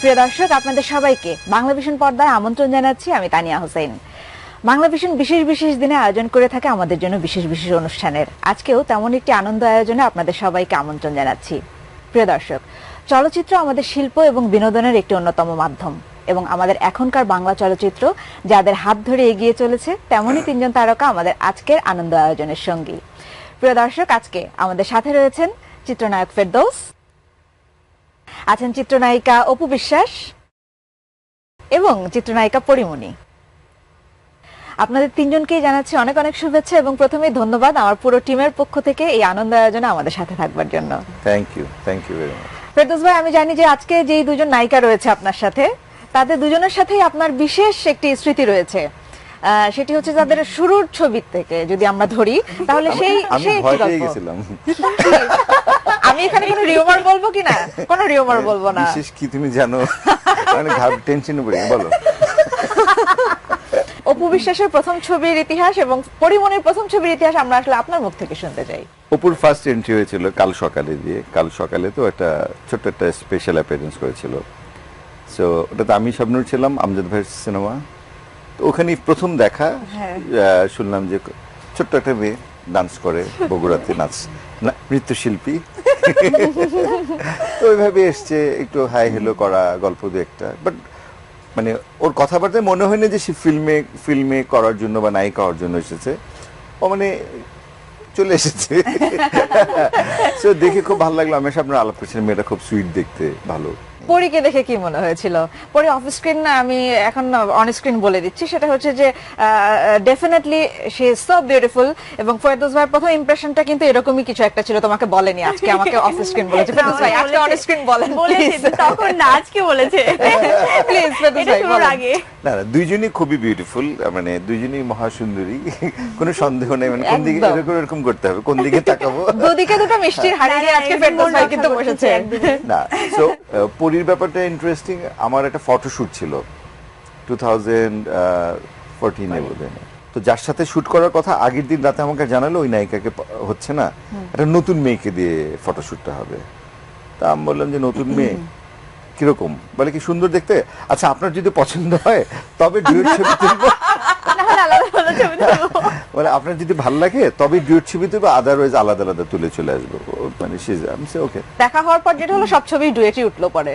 প্রিয় দর্শক, আপনাদের সবাইকে বাংলাভিশন পর্দায় আমন্ত্রণ জানাচ্ছি। আমি তানিয়া হোসেন। বাংলাভিশন বিশেষ বিশেষ দিনে আয়োজন করে থাকে আমাদের জন্য বিশেষ বিশেষ অনুষ্ঠানের। আজকেও তেমন একটি আনন্দ আয়োজনে আপনাদের সবাইকে আমন্ত্রণ জানাচ্ছি। প্রিয় দর্শক, চলচ্চিত্র আমাদের শিল্প এবং বিনোদনের একটি অন্যতম মাধ্যম এবং আমাদের এখনকার বাংলা চলচ্চিত্র যাদের হাত ধরে এগিয়ে চলেছে তেমনই তিনজন তারকা আমাদের আজকের আনন্দ আয়োজনের সঙ্গী। প্রিয় দর্শক, আজকে আমাদের সাথে রয়েছেন চিত্রনায়ক ফেরদৌস, আছেন চিত্রনায়িকা অপু বিশ্বাস এবং চিত্রনায়িকা পরিমণি। আপনাদের তিনজনকেই জানাচ্ছি অনেক অনেক শুভেচ্ছা এবং প্রথমেই ধন্যবাদ আমার পুরো টিমের পক্ষ থেকে এই আনন্দ আয়োজনে আমাদের সাথে থাকবার জন্য। Thank you very much. Ferdous ভাই, আমি জানি যে আজকে যেই দুজন নায়িকা রয়েছে আপনার সাথে, তাদের দুজনের সাথেই আপনার বিশেষ একটি স্মৃতি রয়েছে। সেটি হচ্ছে তাদের শুরুর ছবি থেকে যদি আমরা ধরি তাহলে সেই আমি এখানে কোনো রিউমার বলবো কিনা, কোনো রিউমার বলবো না। বিশেষ কি তুমি জানো, মানে টেনশনে পড়ি। বলো। অপু বিশ্বাসের প্রথম ছবির ইতিহাস এবং পরিমণির প্রথম ছবির ইতিহাস আমরা আসলে আপনার মুখ থেকে শুনতে চাই। অপুর ফার্স্ট এন্ট্রি হয়েছিল কাল সকালে দিয়ে। কাল সকালে তো একটা ছোট্ট একটা স্পেশাল অ্যাপিয়ারেন্স করেছিল। সো ওটাতে আমি শাবনূর ছিলাম, আমজাদ ভাইয়ের সিনেমা। তো ওখানে প্রথম দেখা, শুনলাম যে ছোট্ট একটা মেয়ে ডান্স করে, বগুড়াতে নৃত্যশিল্পী। তো ওইভাবে এসছে, একটু হাই হেলো করা, গল্প দু একটা। বাট মানে ওর কথাবার্তায় মনে হয়নি যে সে ফিল্মে করার জন্য বা নায়িকা হওয়ার জন্য এসেছে। ও মানে চলে এসেছে। সো দেখে খুব ভালো লাগলো। আমি আপনার আলাপ করছিলাম, মেয়েটা খুব সুইট দেখতে, ভালো। পরীকে দেখে কি মনে হয়েছিল? পরী অফ স্ক্রিন, আমি এখন অন স্ক্রিন বলে দিচ্ছি, সেটা হচ্ছে যে definitely she is so beautiful এবং ফেরদৌস ভাইয়ের প্রথম ইমপ্রেশনটা কিন্তু এরকমই কিছু একটা ছিল। তোমাকে বলেনি, আজকে আমাকে অফ স্ক্রিন বলেছে। ফেরদৌস ভাই আজকে অন স্ক্রিন বলেন প্লিজ। তখন না, আজকে বলেছে প্লিজ ফেরদৌস ভাই বলেন। না দুইজনই খুবই বিউটিফুল, মানে দুইজনই মহাসুন্দরী, কোনো সন্দেহ নেই। মানে কোন দিকে এরকম করতে হবে, কোন দিকে তাকাবো। দুদিকে দুটো মিষ্টির হাড়ি নিয়ে আজকে ফেরদৌস ভাই কিন্তু বসেছে। না সো পরীর ব্যাপারটা ইন্টারেস্টিং। আমার একটা ফটোশুট ছিল 2014-এ বোধহয়। তো যার সাথে শুট করার কথা আগের দিন রাতে আমাকে জানালো ওই নায়িকাকে হচ্ছে না, একটা নতুন মেয়েকে দিয়ে ফটোশুটটা হবে। তা আমি বললাম যে নতুন মেয়ে কিরকম? বলে কি সুন্দর দেখতে। আচ্ছা আপনার যদি পছন্দ হয় তবে ডুয়েট ছবি তুলবো, মানে আপনার যদি ভালো লাগে তবে ডুয়েট ছবি তুলবো, আদারওয়াইজ আলাদা আলাদা তুলে চলে আসবো। মানে ওকে। দেখা হওয়ার পর যেটা হলো সব ছবি ডুয়েটই উঠলো পরে।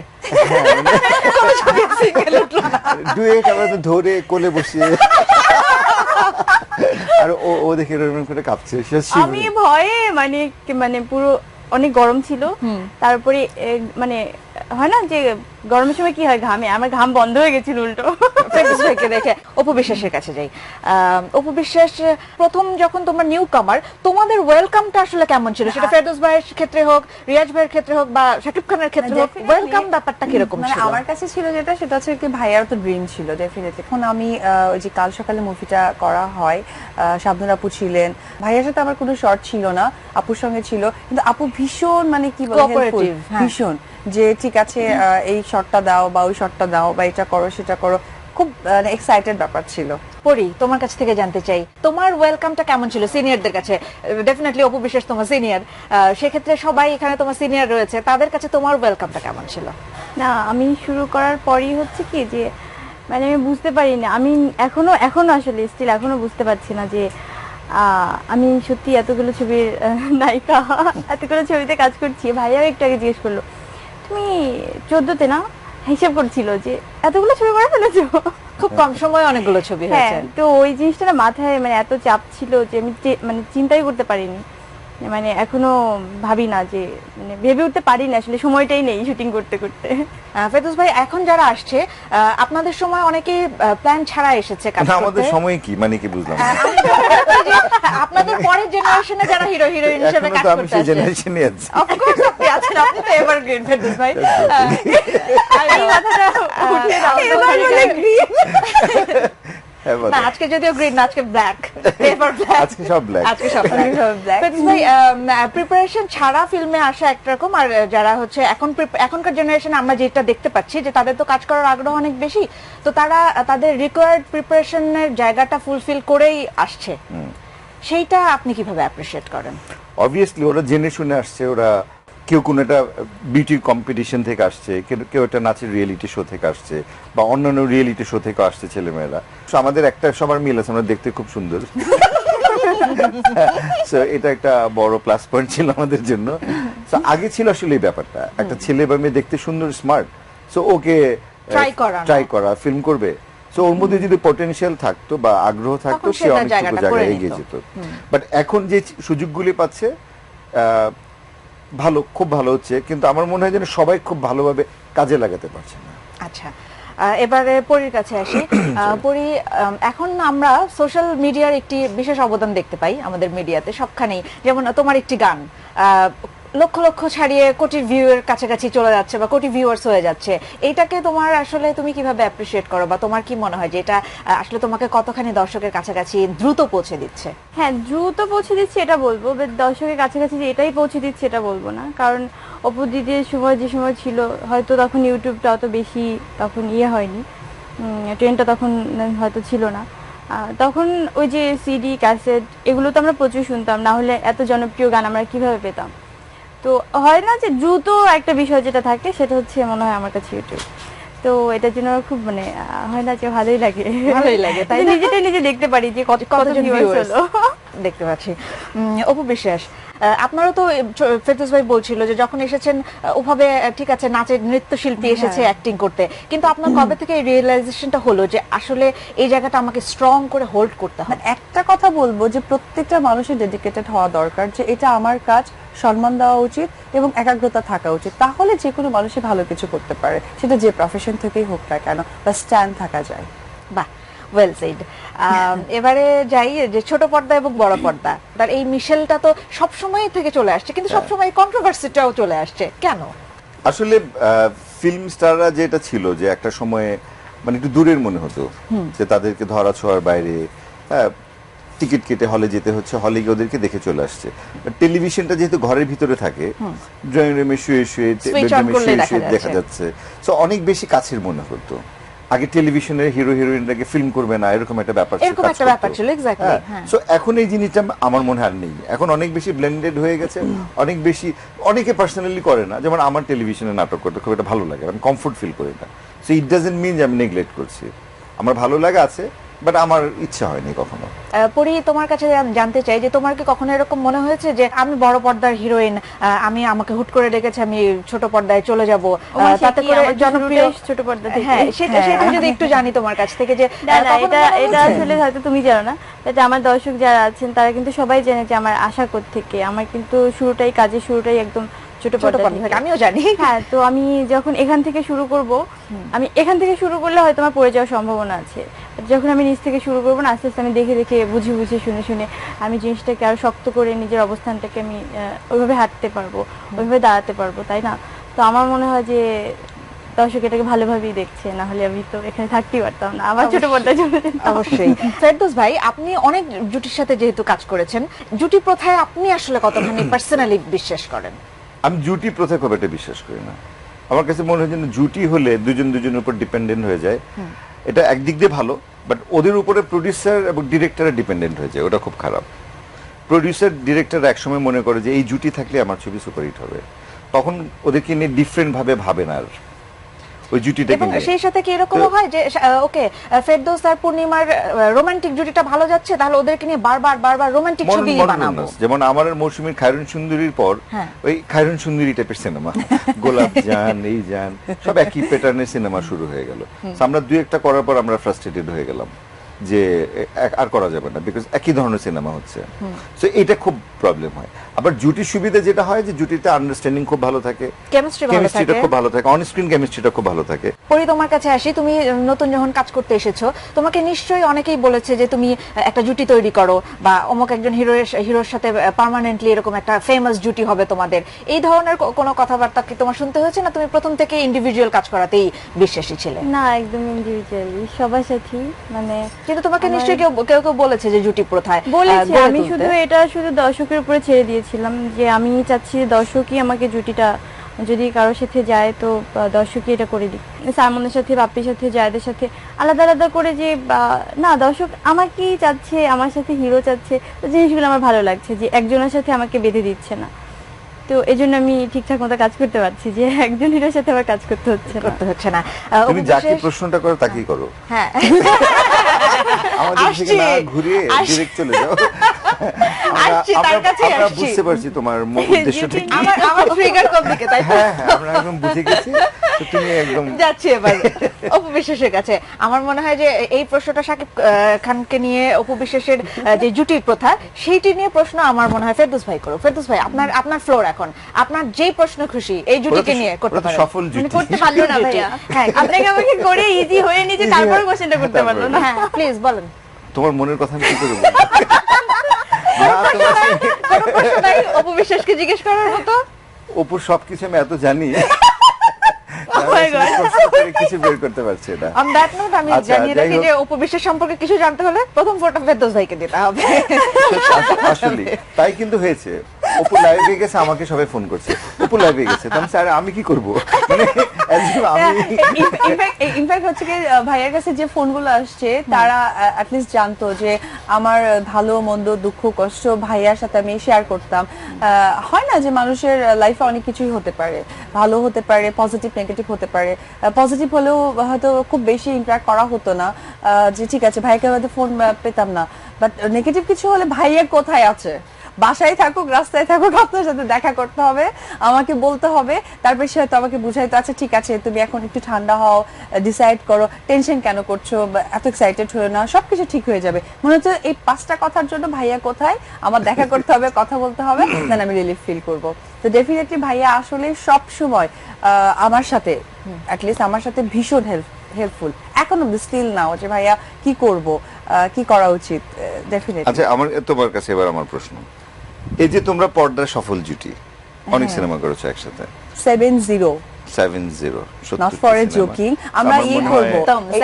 ডুয়েট আমরা তো ধরে কোলে বসিয়ে, আর ও দেখে এরকম করে কাঁপছে। আমি ভয়ে মানে পুরো অনেক গরম ছিল। তারপরে মানে হয় না যে গরমের সময় কি হয়, ঘামে, আমার ঘাম বন্ধ হয়ে গেছিল উল্টো। ফেরদৌস ভাইকে দেখে অপু বিশ্বাসের কাছে যাই। অপু বিশ্বাস, প্রথম যখন তোমরা নিউ কামার, তোমাদের ওয়েলকামটা আসলে কেমন ছিল? সেটা ফেরদৌস ভাইয়ের ক্ষেত্রে হোক, রিয়াজ ভাইয়ের ক্ষেত্রে হোক বা শাকিব খানের ক্ষেত্রে হোক, ওয়েলকাম ব্যাপারটা কিরকম ছিল? আমার কাছে ছিল সেটা হচ্ছে কি, ভাইয়ার তো ড্রিম ছিল ডেফিনেটলি। এখন আমি ওই যে কাল সকালে মুভিটা করা হয়, শাবনূর আপু ছিলেন, ভাইয়ার সাথে আমার কোনো শর্ট ছিল না, আপুর সঙ্গে ছিল। কিন্তু আপু ভীষণ মানে কি বলে ভীষণ, যে ঠিক আছে এই শটটা দাও বা ওই শটটা দাও বা এটা করো সেটা করো, খুব এক্সাইটেড ব্যাপার ছিল। পরি, তোমার কাছ থেকে জানতে চাই তোমার ওয়েলকামটা কেমন ছিল সিনিয়রদের কাছে? ডেফিনেটলি অপু বিশ্বাস তোমার সিনিয়র, সেক্ষেত্রে সবাই এখানে তোমার সিনিয়র রয়েছে, তাদের কাছে তোমার ওয়েলকামটা কেমন ছিল? না, আমি শুরু করার পরই হচ্ছে কি যে মানে আমি বুঝতে পারি না, আমি এখনো আসলে স্টিল এখনো বুঝতে পারছি না যে আমি সত্যি এতগুলো ছবির নায়িকা, এতগুলো ছবিতে কাজ করছি। ভাইয়াও একটু আগে জিজ্ঞেস করলো, তুমি 14তে না, হিসাব করছিল যে এতগুলো ছবি করে ফেলেছো। খুব কম সময়ে অনেকগুলো ছবি হয়েছে। তো ওই জিনিসটা না মাথায় মানে এত চাপ ছিল যে আমি মানে চিন্তাই করতে পারিনি, মানে এখনো ভাবি না, যে মানে ভেবে উঠতে পারি না, আসলে সময়টাই নেই শুটিং করতে করতে। ফেরদৌস ভাই, এখন যারা আসছে আপনাদের সময় অনেকে প্ল্যান ছাড়া এসেছে কাজ করতে। আমাদের সময় কি মানে কি বুঝলাম? আপনাদের পরের জেনারেশনে যারা হিরো হিরোইন হিসেবে কাজ করতে আসছে, জেনারেশনই আছে। অফ কোর্স আপনি আছেন, আপনি তো এভারগ্রিন ফেরদৌস ভাই। এই কথাটা উঠিয়ে দাও, এভারগ্রিন না, আজকে যদিও গ্রিন না, আজকে ব্ল্যাক, পেপার ব্ল্যাক, আজকে সব ব্ল্যাক, আজকে সব ব্ল্যাক। ফেরদৌস ভাই, প্রিপারেশন ছাড়া ফিল্মে আসা একরকম, আর যারা হচ্ছে এখনকার জেনারেশনে আমরা যেটা দেখতে পাচ্ছি যে তাদের তো কাজ করার আগ্রহ অনেক বেশি, তো তারা তাদের রিকোয়ার্ড প্রিপারেশনের জায়গাটা ফুলফিল করেই আসছে, সেইটা আপনি কিভাবে অ্যাপ্রিশিয়েট করেন? অবভিয়াসলি ওরা জেনে শুনে আসছে, ওরা কেউ কোনো একটা বিউটি কম্পিটিশন থেকে আসছে, কেউ একটা নাচের রিয়েলিটি শো থেকে আসছে, বা অন্যান্য রিয়েলিটি শো থেকে আসছে ছেলেমেয়েরা। তো আমাদের একটা সবার মিল আছে, আমরা দেখতে খুব সুন্দর। So, এটা একটা বড় প্লাস পয়েন্ট ছিল আমাদের জন্য। So, আগে ছিল আসলে এই ব্যাপারটা, একটা ছেলে বা মেয়ে দেখতে সুন্দর, স্মার্ট, সো ওকে ট্রাই করা, ফিল্ম করবে। সো ওর মধ্যে যদি পটেনশিয়াল থাকতো বা আগ্রহ থাকতো, সে অনেক জায়গায় এগিয়ে যেত। বাট এখন যে সুযোগগুলি পাচ্ছে ভালো, খুব ভালো হচ্ছে, কিন্তু আমার মনে হয় যেন সবাই খুব ভালোভাবে কাজে লাগাতে পারছে না। আচ্ছা, এবারে পরীর কাছে আসি। পরী, এখন আমরা সোশ্যাল মিডিয়ার একটি বিশেষ অবদান দেখতে পাই আমাদের মিডিয়াতে সবখানেই। যেমন তোমার একটি গান লক্ষ লক্ষ ছাড়িয়ে কোটি ভিউয়ের কাছাকাছি চলে যাচ্ছে বা কোটি ভিউয়ার্স হয়ে যাচ্ছে। এইটাকে তোমার আসলে তুমি কিভাবে অ্যাপ্রিশিয়েট করো, বা তোমার কি মনে হয় যে এটা আসলে তোমাকে কতখানি দর্শকের কাছাকাছি দ্রুত পৌঁছে দিচ্ছে? হ্যাঁ, দ্রুত পৌঁছে দিচ্ছে এটা বলবো, বাট দর্শকের কাছাকাছি যে এটাই পৌঁছে দিচ্ছে এটা বলবো না। কারণ অপু দিদির সময় যে সময় ছিল, হয়তো তখন ইউটিউবটা অত বেশি তখন হয়নি, ট্রেন্ডটা তখন হয়তো ছিল না। তখন ওই যে সিডি, ক্যাসেট, এগুলো তো আমরা প্রচুর শুনতাম, না হলে এত জনপ্রিয় গান আমরা কিভাবে পেতাম? তো হয় না যে দ্রুত একটা বিষয় যেটা থাকে সেটা হচ্ছে মনে হয় আমার কাছে ইউটিউব। তো এটার জন্য খুব হয় না যে ভালোই লাগে, তাই নিজেটাই নিজে দেখতে পারি যে কতজন ভিউয়ার্স হলো। দেখতে পাচ্ছি। অপু বিশ্বাস, আপনারও তো ফেরদৌস ভাই বলছিল যে যখন এসেছেন ওভাবে ঠিক আছে নাচের নৃত্যশিল্পী এসেছে অ্যাক্টিং করতে, কিন্তু আপনার কবে থেকে এই রিয়েলাইজেশনটা হলো যে আসলে এই জায়গাটা আমাকে স্ট্রং করে হোল্ড করতে হবে? একটা কথা বলবো যে প্রত্যেকটা মানুষের ডেডিকেটেড হওয়া দরকার, যে এটা আমার কাজ, সম্মান দেওয়া উচিত এবং একাগ্রতা থাকা উচিত, তাহলে যে কোনো মানুষই ভালো কিছু করতে পারে, সেটা যে প্রফেশন থেকেই হোক না কেন, বা স্ট্যান্ড থাকা যায়। বাহ, ওয়েল সেড। এবারে যাই যে ছোট পর্দা এবং বড় পর্দা, তার এই মিশেলটা তো সবসময় থেকে চলে আসছে, কিন্তু সবসময় কন্ট্রোভার্সিটাও চলে আসছে, কেন? আসলে ফিল্ম স্টাররা যেটা ছিল যে একটা সময়ে মানে একটু দূরের মনে হতো, যে তাদেরকে ধরা ছোঁয়ার বাইরে, টিকিট কেটে হলে যেতে হচ্ছে, হলে গিয়ে ওদেরকে দেখে চলে আসছে। টেলিভিশনটা যেহেতু ঘরের ভিতরে থাকে, ড্রয়িং রুমে শুয়ে শুয়ে, বেডরুমে শুয়ে শুয়ে দেখা যাচ্ছে, সো অনেক বেশি কাছের মনে হতো। আগে টেলিভিশনের হিরো হিরোইনটাকে ফিল্ম করবে না, এরকম একটা ব্যাপার ছিল। এক্স্যাক্টলি। সো এখন এই জিনিসটা আমার মনে হয় নেই, এখন অনেক বেশি ব্লেন্ডেড হয়ে গেছে, অনেক বেশি, অনেকে পার্সোনালি করে না। যেমন আমার টেলিভিশনে নাটক করতে খুব একটা ভালো লাগে, আমি কমফোর্ট ফিল করি না। সো ইট ডাজন্ট মিন যে আমি নেগলেক্ট করছি, আমার ভালো লাগা আছে, বাট আমার ইচ্ছা হয়নি কখনো। পরি, তোমার কাছে জানতে চাই যে তোমার কি কখনো এরকম মনে হয়েছে যে আমি বড় পর্দার হিরোইন, আমাকে হুট করে ডেকেছে, আমি ছোট পর্দায় চলে যাব, তাতে করে জনপ্রিয় ছোট পর্দা থেকে? হ্যাঁ, সেটা যদি একটু জানি তোমার কাছ থেকে যে এটা আসলে হয়তো তুমি জানো না, এটা আমার দর্শক যারা আছেন তারা কিন্তু সবাই জানে যে আমার আশা থেকে। আমার কিন্তু কাজের শুরুটাই একদম ছোট পর্দা থেকে, আমিও জানি। হ্যাঁ, তো আমি যখন এখান থেকে শুরু করব, আমি এখান থেকে শুরু করলে হয়তো আমার পড়ে যাওয়ার সম্ভাবনা আছে। যখন আমি নিচ থেকে শুরু করবো না, আস্তে আস্তে আমি দেখে দেখে, বুঝে বুঝে, শুনে শুনে আমি জিনিসটাকে আরো শক্ত করে নিজের অবস্থানটাকে আমি ওইভাবে হাঁটতে পারবো, ওইভাবে দাঁড়াতে পারবো, তাই না? তো আমার মনে হয় যে দর্শক এটাকে ভালোভাবেই দেখছে, না হলে আমি তো এখানে থাকতেই পারতাম না, আমার ছোট পর্দায় চলে যেতাম। অবশ্যই। ফেরদৌস ভাই, আপনি অনেক জুটির সাথে যেহেতু কাজ করেছেন, জুটি প্রথায় আপনি আসলে কতখানি পার্সোনালি বিশ্বাস করেন? আমি জুটি প্রথা খুব একটা বিশ্বাস করি না। আমার কাছে মনে হয় যেন জুটি হলে দুজনের উপর ডিপেন্ডেন্ট হয়ে যায়, এটা একদিক দিয়ে ভালো, বাট ওদের উপরে প্রডিউসার এবং ডিরেক্টর ডিপেন্ডেন্ট হয়ে যায়, ওটা খুব খারাপ। প্রডিউসার ডিরেক্টর একসময় মনে করে যে এই জুটি থাকলে আমার ছবি সুপারহিট হবে, তখন ওদেরকে নিয়ে ডিফারেন্ট ভাবে ভাবেন, আর ওই জুটিটাকে নিয়ে। সেই সাথে কি এরকম হয় যে ওকে, ফেরদৌস আর পূর্ণিমার রোমান্টিক জুটিটা ভালো যাচ্ছে, তাহলে ওদেরকে নিয়ে বারবার রোমান্টিক ছবি বানাবো। যেমন আমার আর মৌসুমীর খায়রুন সুন্দরীর পর ওই খায়রুন সুন্দরী টাইপের সিনেমা, গোলাপ জান, এই জান, সব একই প্যাটার্নের সিনেমা শুরু হয়ে গেল। আমরা দুই একটা করার পর আমরা ফ্রাস্ট্রেটেড হয়ে গেলাম যে আর করা যাবে না, বিকজ একই ধরনের সিনেমা হচ্ছে। সো এটা খুব প্রবলেম হয়। আবার জুটির সুবিধা যেটা হয় যে জুটিতে আন্ডারস্ট্যান্ডিং খুব ভালো থাকে, কেমিস্ট্রিটা খুব ভালো থাকে, অন স্ক্রিন কেমিস্ট্রিটা খুব ভালো থাকে। পরি, তোমার কাছে আসি, তুমি নতুন যখন কাজ করতে এসেছো, তোমাকে নিশ্চয়ই অনেকেই বলেছে যে তুমি একটা জুটি তৈরি করো, বা অমুক একজন হিরোর সাথে পার্মানেন্টলি এরকম একটা ফেমাস জুটি হবে তোমাদের, এই ধরনের কোনো কথাবার্তা কি তোমার শুনতে হয়েছে, না তুমি প্রথম থেকে ইন্ডিভিজুয়াল কাজ করাতেই বিশ্বাসী ছিলে? না, একদম ইন্ডিভিজুয়ালি, সবার সাথেই। কিন্তু তোমাকে নিশ্চয়ই কেউ বলেছে যে জুটি প্রথায় বলেছে, আমি শুধু দর্শকের উপরে ছেড়ে দিয়েছিলাম যে আমি চাচ্ছি দর্শকই আমাকে জুটিটা, যদি কারোর সাথে যায় তো দর্শকই এটা করে দিক। সালমানের সাথে, বাপ্পির সাথে, জায়েদের সাথে আলাদা আলাদা করে যে না, দর্শক আমাকেই চাচ্ছে, আমার সাথে হিরো চাচ্ছে, তো জিনিসগুলো আমার ভালো লাগছে যে একজনের সাথে আমাকে বেঁধে দিচ্ছে না। তো এই জন্য আমি ঠিকঠাক মতো কাজ করতে পারছি, যে একজন হিরোর সাথে আবার কাজ করতে হচ্ছে না। করতে হচ্ছে না। তুমি যাকে প্রশ্নটা করো তাকেই করো, হ্যাঁ আমাদের থেকে আসছি, না ঘুরিয়ে আসছি। ডিরেক্ট চলে যাও। আসছি, তার কাছেই আমরা আসছি। বুঝতে পারছি তোমার উদ্দেশ্যটা কি। আমার ট্রিগার কোন দিকে, তাই তো? হ্যাঁ হ্যাঁ, আমরা একদম বুঝে গেছি। তো তুমি একদম যাচ্ছি এবার অপু বিশ্বাসের কাছে। আমার মনে হয় যে এই প্রশ্নটা শাকিব খানকে নিয়ে অপু বিশ্বাসের যে জুটির প্রথা, সেইটি নিয়ে প্রশ্ন আমার মনে হয় ফেরদৌস ভাই করো। ফেরদৌস ভাই, আপনার ফ্লোর এখন, আপনার যেই প্রশ্ন খুশি এই জুটিকে নিয়ে করতে ওরা তো পারেন। সফল জুটি। করতে পারলো না ভাইয়া, হ্যাঁ, আপনাকে আমাকে করে ইজি হয়ে নিচে Easy তারপরে হয়ে- কোশ্চেনটা করতে পারলো না। হ্যাঁ প্লিজ বলেন। তোমার মনের কথা আমি কি করে বলবো? না, কোনো প্রশ্ন নাই অপু বিশ্বাসকে জিজ্ঞেস করার মতো? অপুর সবকিছু আমি এত জানি, my God. প্রশ্ন করে কিছু বের করতে পারছি না। অন দ্যাট নোট আমি আচ্ছা, জানিয়ে যাই রাখি হোক। যে অপু বিশ্বাস সম্পর্কে কিছু জানতে হলে প্রথম ফোনটা ফেরদৌস ভাইকে দিতে হবে। আসলে তাই কিন্তু হয়েছে। অপু লাইভে গেছে, আমাকে সবাই ফোন করছে, অপু লাইভে গেছে, তাহলে স্যার আমি কি করব? মানে as if আমি ইনফ্যাক্ট হচ্ছে কি ভাইয়ার কাছে যে ফোনগুলো আসছে তারা অ্যাটলিস্ট জানতো যে আমার ভালো মন্দ দুঃখ কষ্ট ভাইয়ার সাথে আমি শেয়ার করতাম। হয় না যে মানুষের লাইফে অনেক কিছুই হতে পারে, ভালো হতে পারে, পজিটিভ নেগেটিভ হতে পারে। পজিটিভ হলেও হয়তো খুব বেশি ইন্টারঅ্যাক্ট করা হতো না, যে ঠিক আছে ভাইকে হয়তো ফোন পেতাম না, বাট নেগেটিভ কিছু হলে ভাইয়া কোথায় আছে, বাসায় থাকুক রাস্তায় থাকুক আপনার সাথে দেখা করতে হবে, আমাকে বলতে হবে, তারপর সে হয়তো আমাকে বুঝাইতো আচ্ছা ঠিক আছে তুমি এখন একটু ঠান্ডা হও, ডিসাইড করো, টেনশন কেন করছো, বা এত এক্সাইটেড হয়ে না, সবকিছু ঠিক হয়ে যাবে। মনে হচ্ছে এই 5টা কথার জন্য ভাইয়া কোথায়, আমার দেখা করতে হবে, কথা বলতে হবে, দেন আমি রিলিফ ফিল করব। তো ডেফিনেটলি ভাইয়া আসলে সব সময় আমার সাথে অ্যাটলিস্ট আমার সাথে ভীষণ হেল্পফুল, এখনো স্টিল নাও যে ভাইয়া কি করব, কি করা উচিত, ডেফিনেটলি। আচ্ছা, তোমার কাছে এবার আমার প্রশ্ন, এই যে তোমরা পর্দার সফল জুটি, অনেক সিনেমা করেছো একসাথে, 7-0 7-0, not for a joking, আমরা ইয়ে করব।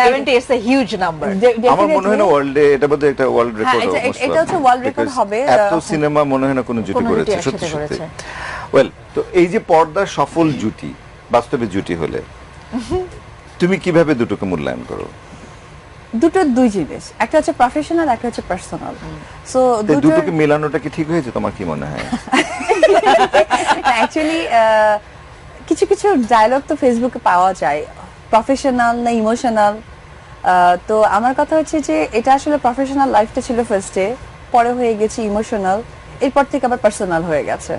70 is a huge number. আমার মনে হয় না ওয়ার্ল্ডে এটা বোধহয় একটা ওয়ার্ল্ড রেকর্ড। এটা হচ্ছে world record হবে। এত সিনেমা মনে হয় না কোনো জুটি কোনো জুটি করেছে, একসাথে সত্যি সত্যি। করেছে। ওয়েল, তো এই যে পর্দার সফল জুটি, বাস্তবে জুটি হলে তুমি কিভাবে দুটোকে মূল্যায়ন করো? দুটো দুই জিনিস, একটা হচ্ছে প্রফেশনাল, একটা হচ্ছে পার্সোনাল। সো তো দুটোকে মেলানোটা কি ঠিক হয়েছে তোমার কি মনে হয়? অ্যাকচুয়ালি কিছু কিছু ডায়লগ তো ফেসবুকে পাওয়া যায়, প্রফেশনাল না ইমোশনাল। তো আমার কথা হচ্ছে যে এটা আসলে প্রফেশনাল লাইফটা ছিল ফার্স্টে, পরে হয়ে গেছে ইমোশনাল, এরপর থেকে আবার পার্সোনাল হয়ে গেছে।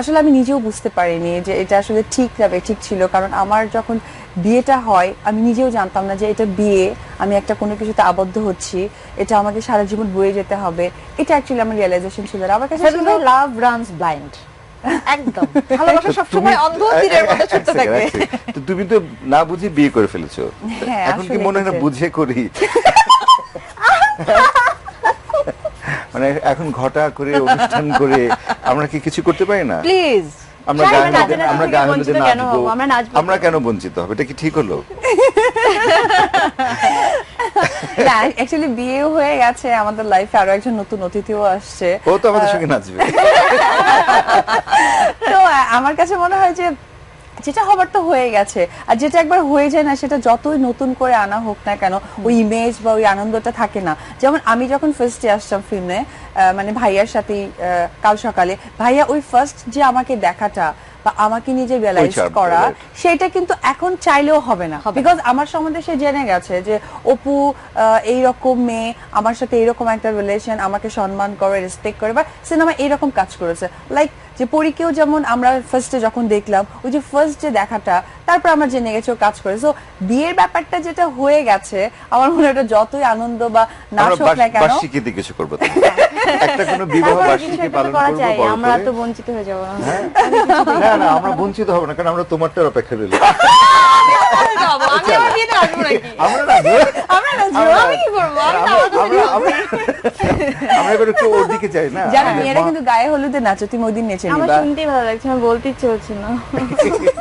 আসলে আমি নিজেও বুঝতে পারিনি যে এটা আসলে ঠিক না ঠিক ছিল, কারণ আমার যখন বিয়েটা হয় আমি নিজেও জানতাম না যে এটা বিয়ে, আমি একটা কোনো কিছুতে আবদ্ধ হচ্ছি, এটা আমাকে সারা জীবন বয়ে যেতে হবে, এটা অ্যাকচুয়ালি আমার রিয়েলাইজেশন ছিল। আর আমার কাছে লাভ রানস ব্লাইন্ড, একদম ভালোবাসা সবসময় অন্ধ তীরের মতো ছুটতে থাকে। তো তুমি তো না বুঝে বিয়ে করে ফেলেছো, হ্যাঁ, এখন কি আসলে মনে হয় না এটা। বুঝে করি? মানে এখন ঘটা করে অনুষ্ঠান করে আমরা কি কিছু করতে পারি না? প্লিজ আমরা চাই গায়ে না, হলুদে- নাচে আমরা নাচে গায়ে থেকে হলুদে বঞ্চিত কেন নাচবো, হবো? আমরা নাচবো আমরা কেন বঞ্চিত হবে? এটা কি ঠিক হলো? না, অ্যাকচুয়ালি বিয়েও হয়ে গেছে, আমাদের লাইফে আরো একজন নতুন অতিথিও আসছে। ও তো আমাদের সঙ্গে নাচবে। তো আমার কাছে মনে হয় যে যেটা হবার তো হয়ে গেছে, আর যেটা একবার হয়ে যায় না সেটা যতই নতুন করে আনা হোক না কেন ওই ইমেজ বা ওই আনন্দটা থাকে না। যেমন আমি যখন ফার্স্টে আসতাম ফিল্মে, মানে ভাইয়ার সাথে কাল সকালে, ভাইয়া ওই ফার্স্ট যে আমাকে দেখাটা বা আমাকে নিজে রিয়েলাইজ charm করা, right. সেটা কিন্তু এখন চাইলেও হবে না, বিকজ আমার সম্বন্ধে সে জেনে গেছে যে অপু এইরকম মেয়ে, আমার সাথে এইরকম একটা রিলেশন, আমাকে সম্মান করে, রেসপেক্ট করে, বা সিনেমা এইরকম কাজ করেছে। লাইক যে পরীকেও যেমন আমরা ফার্স্টে যখন দেখলাম, ওই যে ফার্স্ট যে দেখাটা, তারপর আমরা জেনে গেছি ও কাজ করে। সো বিয়ের ব্যাপারটা যেটা হয়ে গেছে, আমার মনে হয় এটা যতই আনন্দ বা নাচ আমরা হোক না কেন, বার্ষিকীতে কিছু করবো তো। একটা কোনো বিবাহ তারপরে বার্ষিকী জিনিসটা পালন করা করবো চাই, বড় আমরা করে। তো বঞ্চিত হয়ে যাবো না। না না, আমরা বঞ্চিত হব না, কারণ আমরা তোমারটার অপেক্ষা রইল। আমি আমার বিয়েতে আসবো নাকি? আমরা নাচবো। আমরা নাচবো, আমি কি করবো? আমি তো আমরা এবার একটু ওর দিকে যাই না? যারা মেয়েরা কিন্তু গায়ে হলুদে নাচো, তুমি ওই দিন নেচে আমার নিবা। শুনতেই ভালো লাগছে, আমার বলতে ইচ্ছে হচ্ছে না।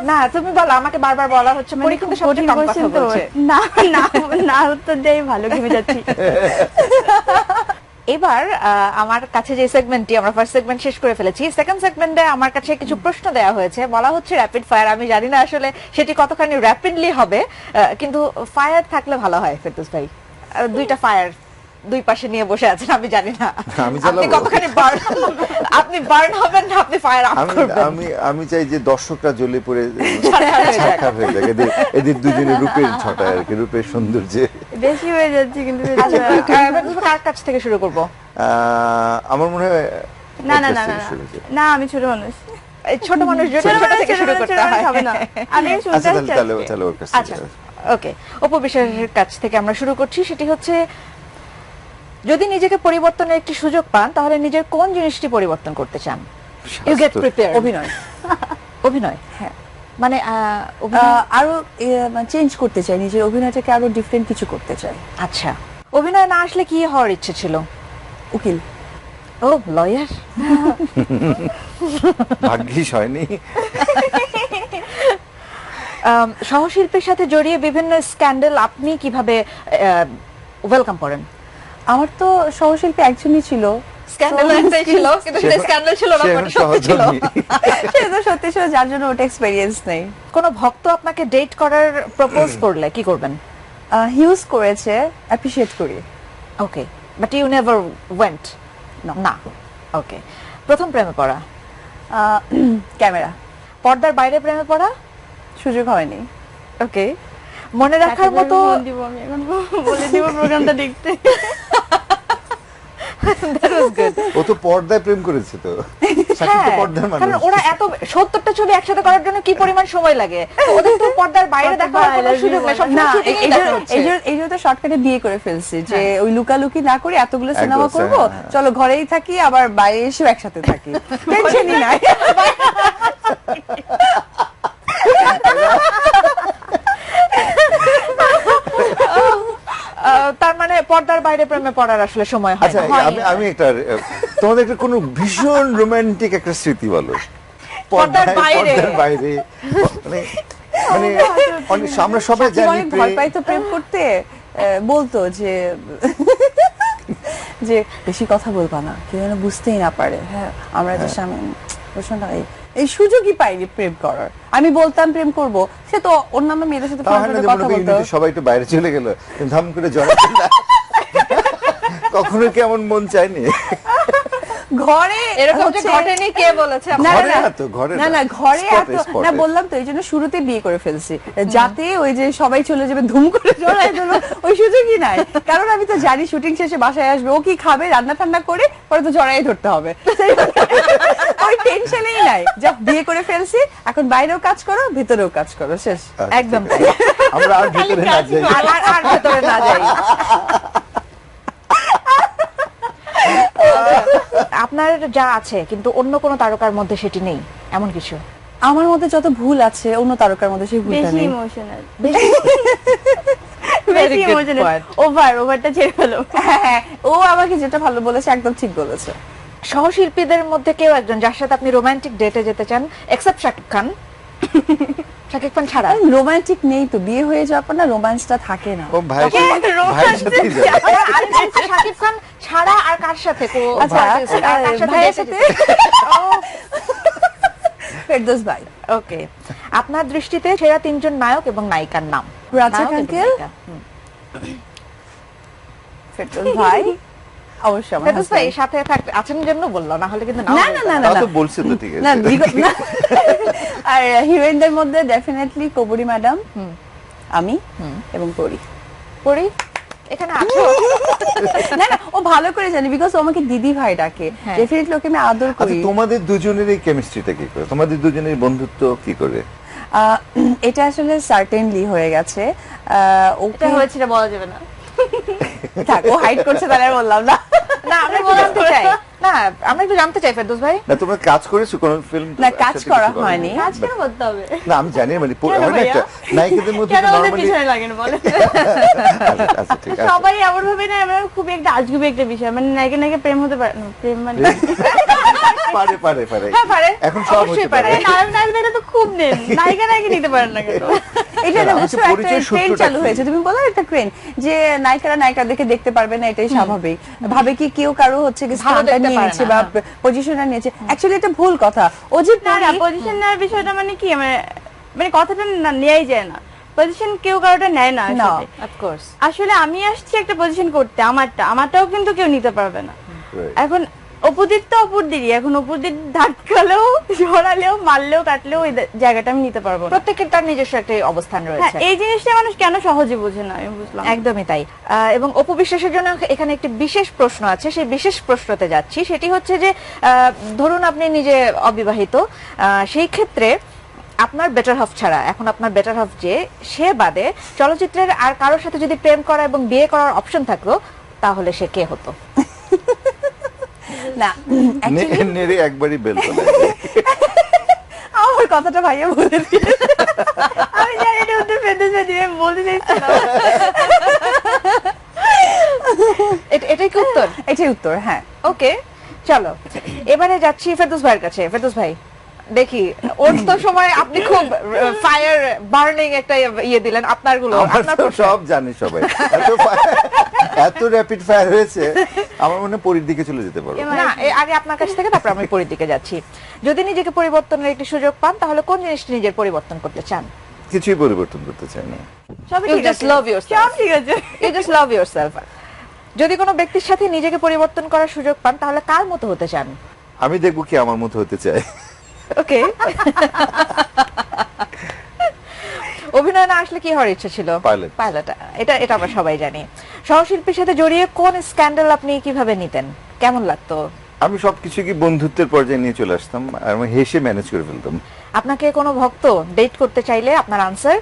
না তুমি বলো, আমাকে বারবার বলা হচ্ছে পরি কিন্তু সবচেয়ে কম কথা বলছে। না না না, উত্তর দেয় ভালো, ঘেমে যাচ্ছি। এবার আমার কাছে যে সেগমেন্টটি, আমরা ফার্স্ট সেগমেন্ট শেষ করে ফেলেছি, সেকেন্ড সেগমেন্টে আমার কাছে কিছু প্রশ্ন দেওয়া হয়েছে, বলা হচ্ছে র্যাপিড ফায়ার। আমি জানি না আসলে সেটি কতখানি র্যাপিডলি হবে, কিন্তু ফায়ার থাকলে ভালো হয় ফেরদৌস ভাই। দুইটা ফায়ার দুই পাশে নিয়ে বসে আছেন আমি জানি না আমি আপনি চালাবো। কতখানি বার্ন আপনি বার্ন হবেন না আপনি ফায়ার আপ আমি করবেন আমি আমি চাই যে দর্শকরা জ্বলে পড়ে ছারখার হয়ে যাক। ছারখার হয়ে যাক, এদের দুজনের রূপের ছটায় আর কি, রূপের সৌন্দর্যে। বেশি হয়ে যাচ্ছে কিন্তু আচ্ছা কার কাছ থেকে শুরু করব আমার মনে হয় না না ওর না কাছ না থেকে না। শুরু করি। না আমি ছোট মানুষ এই ছোট মানুষ জন্য ছোট থেকে শুরু করতে হয় হবে না আমি শুনতে আচ্ছা চাচ্ছি তাহলে আজকে। তাহলে ওর কাছ আচ্ছা থেকে। ওকে অপু বিশ্বাসের কাছ থেকে আমরা শুরু করছি সেটি হচ্ছে যদি নিজেকে পরিবর্তনের একটি সুযোগ পান তাহলে নিজের কোন জিনিসটি পরিবর্তন করতে চান ইউ গেট স্বাস্থ্য। প্রিপেয়ার অভিনয় অভিনয় হ্যাঁ মানে অভিনয় আরো চেঞ্জ করতে চাই, নিজের অভিনয়টাকে আরো ডিফারেন্ট কিছু করতে চাই। আচ্ছা অভিনয় না আসলে কি হওয়ার ইচ্ছে ছিল উকিল। ও লয়ার ভাগ্যিস হয়নি। সহশিল্পীর সাথে জড়িয়ে বিভিন্ন স্ক্যান্ডাল আপনি কিভাবে ওয়েলকাম করেন আমার তো সহশিল্পী একজনই ছিল, স্ক্যান্ডাল একটাই ছিল কিন্তু সেটা স্ক্যান্ডাল ছিল না সে ওটা এখন সত্যি ছিল সহধর্মী। সে তো সত্যি ছিল, যার জন্য ওটা এক্সপেরিয়েন্স নেই। কোনো ভক্ত আপনাকে ডেট করার প্রপোজ করলে কি করবেন হিউজ করেছে, অ্যাপ্রিশিয়েট করি। Okay but you never went না ওকে প্রথম প্রেমে পড়া ক্যামেরা পর্দার বাইরে প্রেমে পড়া সুযোগ হয়নি। ওকে মনে রাখার মতো ফোন দিব আমি এখন বলে দিব প্রোগ্রামটা দেখতে that was good ও তো পর্দায় প্রেম করেছে তো, সাকিব তো হ্যাঁ, পর্দার কারণ মানুষ। ওরা এত 70টা ছবি একসাথে করার জন্য কি পরিমাণ সময় লাগে তো ওদের তো পর্দার বাইরে দেখার কোনো সুযোগ নেই সব না, শুটিংই দেখা হচ্ছে এই জন্য তো শর্টকাটে বিয়ে করে ফেলছি যে ওই লুকালুকি না করে এতগুলো একদম, সিনেমা করব, হ্যাঁ। চলো ঘরেই থাকি আবার বাইরে এসেও একসাথে থাকি, টেনশনই নাই। তার মানে পর্দার বাইরে প্রেমে পড়ার আসলে সময় হয় আচ্ছা না। আমি একটা তোমাদের একটা কোনো ভীষণ রোমান্টিক একটা স্মৃতি বলো পর্দার বাইরে। পর্দার বাইরে মানে মানে আমরা সবাই সাকিব জানি অনেক ভয় পাইতো প্রেম করতে, বলতো যে যে বেশি কথা বলবা না, কেউ যেন বুঝতেই না পারে। হ্যাঁ আমরা যে স্বামী প্রশ্নটা এই সুযোগই পাইনি প্রেম করার। আমি বলতাম প্রেম করব, সে তো অন্যান্য মেয়েদের সাথে তাহলে যে কথা মনে করি বলতো। ইউনিটে সবাই একটু বাইরে চলে গেল, ধাম করে জড়াতে না। কখনো কেমন মন চায়নি? ঘরে এরকম যে হচ্ছে- ঘটেনি কে বলেছে না, ঘরে না, না তো, ঘরে না, না। না, ঘরে Spot-এ, এত spot-এ। না, বললাম তো এই জন্য শুরুতে বিয়ে করে ফেলছি, যাতে ওই যে সবাই চলে যাবে ধুম করে জড়াই দিল, ওই সুযোগই নাই। কারণ আমি তো জানি শুটিং শেষে বাসায় আসবে, ও কি খাবে রান্না ঠান্না করে পরে তো জড়াই ধরতে হবে, ওই টেনশনই নাই। যা বিয়ে করে ফেলছি, এখন বাইরেও কাজ করো ভিতরেও কাজ করো, শেষ। আচ্ছা, একদম ঠিক আছে। আমরা আর ভিতরে না যাই। আর ভেতরে না যাই আপনার যা আছে কিন্তু অন্য কোনো তারকার মধ্যে সেটি নেই এমন কিছু আমার মধ্যে যত ভুল আছে অন্য তারকার মধ্যে সেই ভুলটা বেশি নেই। ইমোশনাল Very বেশি good ইমোশনাল point. ওভারটা ছেড়ে ফেলো হ্যাঁ, ও আমাকে যেটা ভালো বলেছে একদম ঠিক বলেছে। সহশিল্পীদের মধ্যে কেউ একজন যার সাথে আপনি রোমান্টিক ডেটে যেতে চান এক্সেপ্ট শাকিব খান শাকিব খান ছাড়া রোমান্টিক নেই তো, বিয়ে হয়ে যাওয়ার পর না রোমান্সটা থাকে না। ও ভাইয়ের সাথে, ভাইয়ের সাথেই যাবে। আমি বলছি শাকিব খান ছাড়া আর কার সাথে আচ্ছা, ভাইয়ের সাথে ফেরদৌস ভাই। ওকে আপনার দৃষ্টিতে সেরা তিনজন নায়ক এবং নায়িকার নাম রাজাক নায়ক এবং আঙ্কেল, নায়িকা। ফেরদৌস ভাই, অবশ্যই আমার ফেরদৌস ভাই husband। সাথে আছেন জন্য বললো না হলে কিন্তু নাও না, বলতো না, না। তাও না। তো বলছে তো, ঠিক না, আছে। না। আর হিরোইনদের মধ্যে ডেফিনেটলি কবরী ম্যাডাম, আমি এবং পরি। পড়ি এখানে আছো না না, ও ভালো করে জানি বিকজ ও আমাকে দিদি ভাই ডাকে, হ্যাঁ। ডেফিনেটলি ওকে আমি আদর আচ্ছা করি। তোমাদের দুজনের এই কেমিস্ট্রিটা কি করে, তোমাদের দুজনের বন্ধুত্ব কি করে? এটা আসলে সার্টেনলি হয়ে গেছে। ওকে এটা হয়েছিল বলা যাবে না থাক, ও হাইড করছে তাহলে আর বললাম না। না আমরা একটু জানতে চাই না আমরা একটু জানতে চাই ফেরদৌস ভাই না তোমরা কাজ করেছো কোন ফিল্ম? না, কাজ করা হয়নি। কাজ কেন করতে হবে না আমি জানি, মানে কেন হয় না ভাইয়া? একটা নায়িকাদের মধ্যে কেন ওদের নরমালি। পিছনে লাগেন বলে আচ্ছা ঠিক আছে। সবাই এমন ভাবে না, আমরা খুব একটা আজগুবি একটা বিষয়, মানে নায়িকা নায়িকা প্রেম হতে পারে না, প্রেম মানে পারে পারে পারে হ্যাঁ পারে এখন সব অবশ্যই হতে পারে। নায়ক নায়িকা তো খুব নেন, নায়িকা নায়িকা নিতে পারেন না কেন? এটা না, আচ্ছা, বুঝছো, একটা পরিচয়ের ট্রেন্ড সূত্রটা চালু কি? হয়েছে, তুমি বলো একটা ট্রেন্ড যে নায়িকারা নায়িকাদেরকে দেখতে পারবে না, এটাই স্বাভাবিক। ভাবে কি কেউ কারো হচ্ছে কি ভালো স্থানটা দেখতে পারে নিয়েছে না, বা হ্যাঁ। পজিশনটা নিয়েছে, অ্যাকচুয়ালি এটা ভুল কথা। ও যে না না, পরি- পজিশন নেওয়ার বিষয়টা মানে কি, মানে কথাটা না নেয়াই যায় না। পজিশন কেউ কারোটা নেয় না না। আসলে। অফকোর্স আসলে আমি আসছি একটা পজিশন করতে, আমারটাও কিন্তু কেউ নিতে পারবে না। Right. এখন অপোজিট তো অপরদিরই, এখন অপোজিট ধাক্কালেও সরালেও মারলেও কাটলেও ওই জায়গাটা আমি নিতে পারবো না। প্রত্যেকের তার নিজস্ব একটা অবস্থান হ্যাঁ, রয়েছে। এই জিনিসটা মানুষ কেন সহজে বোঝে না আমি বুঝলাম না। একদমই তাই। এবং অপু বিশ্বাসের জন্য এখানে একটি বিশেষ প্রশ্ন আছে, সেই বিশেষ প্রশ্নতে যাচ্ছি। সেটি হচ্ছে যে ধরুন আপনি নিজে অবিবাহিত, সেই ক্ষেত্রে আপনার বেটার হাফ ছাড়া, এখন আপনার বেটার হাফ যে সে বাদে চলচ্চিত্রের আর কারোর সাথে যদি প্রেম করা এবং বিয়ে করার অপশন থাকতো, তাহলে সে কে হতো? না actually নেড়ে একবারই বেল তোলা আমার কথাটা ভাইয়া বলে দিল। আমি জানি এটা উত্তর পেতে চাই, আমি বলতে চাইছিলাম। এটাই কি উত্তর? এটাই উত্তর, হ্যাঁ। ওকে, চলো এবারে যাচ্ছি ফেরদৌস ভাইয়ের কাছে। ফেরদৌস ভাই, দেখি ওর তো সময় আপনি খুব ফায়ার বার্নিং একটা ইয়ে দিলেন, আপনার গুলো আমার আপনার তো প্রশ্ন। সব জানি সবাই, এত র্যাপিড ফায়ার হয়েছে আমার মনে হয় পরীর দিকে চলে যেতে পারবো। না, আগে আপনার কাছ থেকে, তারপর আমি পরের দিকে যাচ্ছি। যদি নিজেকে পরিবর্তনের একটি সুযোগ পান, তাহলে কোন জিনিসটা নিজের পরিবর্তন করতে চান? কিছুই পরিবর্তন করতে চাই না। সবই You ঠিক just আছে, love yourself. সব ঠিক আছে। You just love yourself. যদি কোনো ব্যক্তির সাথে নিজেকে পরিবর্তন করার সুযোগ পান, তাহলে কার মতো হতে চান? আমি দেখবো কি আমার মতো হতে চাই। ওকে। অভিনয় না আসলে কি হওয়ার ইচ্ছা ছিল? Pilot. পাইলট। এটা আমরা সবাই জানি। সহশিল্পীর সাথে জড়িয়ে কোন স্ক্যান্ডাল আপনি কিভাবে নিতেন? কেমন লাগতো? আমি সবকিছু কি বন্ধুত্বের পর্যায়ে নিয়ে চলে আসতাম আর আমি হেসে ম্যানেজ করে ফেলতাম। আপনাকে কোনো ভক্ত ডেট করতে চাইলে আপনার আনসার?